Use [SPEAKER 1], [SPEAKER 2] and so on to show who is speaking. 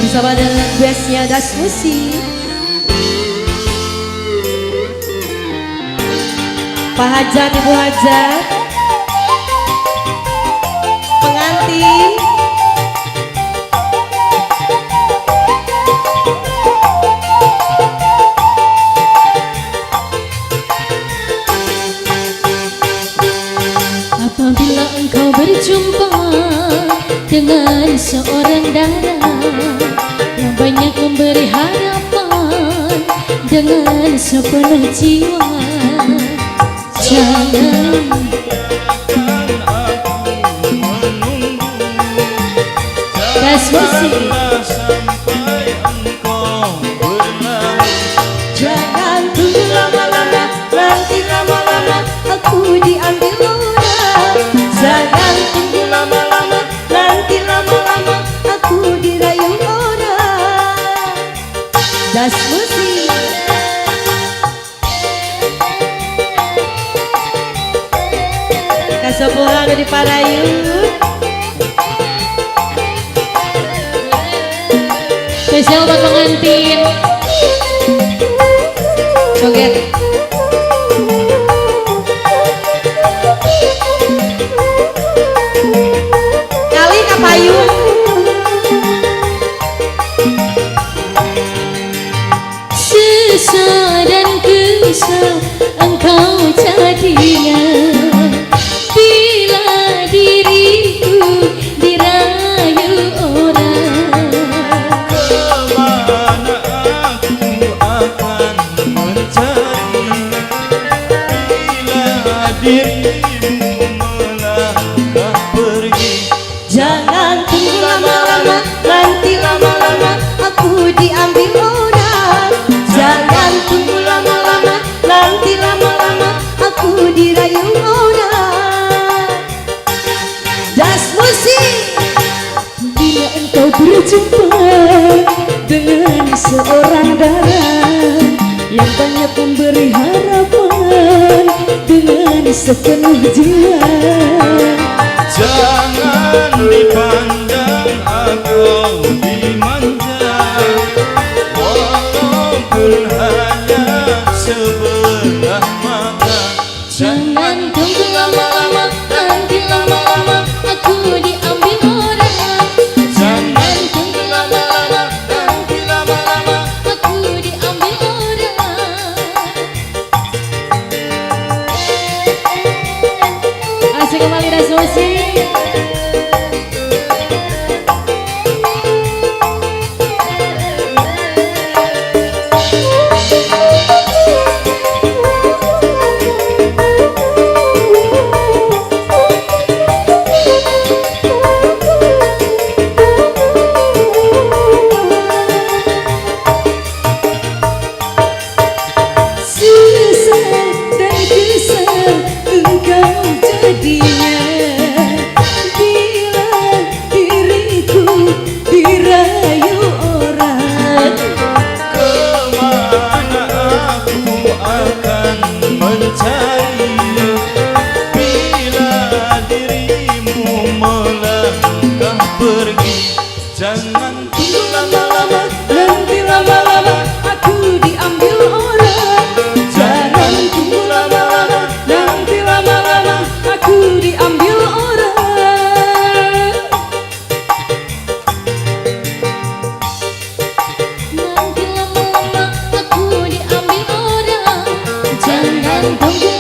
[SPEAKER 1] bersama dengan bestnya Das Musik, Pak Hajar, Ibu Hajar, pengantin, apabila engkau berjumpa dengan seorang dara yang banyak memberi harapan dengan sepenuh jiwa, jangan Das Musik, jangan tunggu lama-lama, nanti lama-lama aku diambil orang. Jangan tunggu lama-lama, nanti lama-lama aku dirayu orang. Das Musik. Kasepuhan di Parayun, spesial buat pengantin. Joget. Kali kapayun. Susah dan kesal engkau jadinya bila diriku dirayu orang.
[SPEAKER 2] Kemana aku akan mencari bila dirimu melangkah pergi.
[SPEAKER 1] Jangan tunggu lama-lama, nanti lama-lama aku diambil orang. Jangan tunggu lama-lama, nanti lama-lama aku dirayu orang. Das Musik. Bila engkau berjumpa dengan seorang dara yang banyak memberi harapan dengan sepenuh jiwa,
[SPEAKER 2] Jangan dipandang atau dimanja, walaupun hanya sebelah mata.
[SPEAKER 1] jangan tunggu lama-lama, nanti lama-lama aku diambil orang. Jangan tunggu lama-lama, nanti lama-lama aku diambil orang. Asik kembali Das Musik.
[SPEAKER 2] Jangan tunggu lama-lama,
[SPEAKER 1] Nanti lama-lama aku diambil orang. Jangan tunggu lama-lama, nanti lama-lama aku diambil orang. Nanti lama-lama aku diambil orang. Jangan tunggu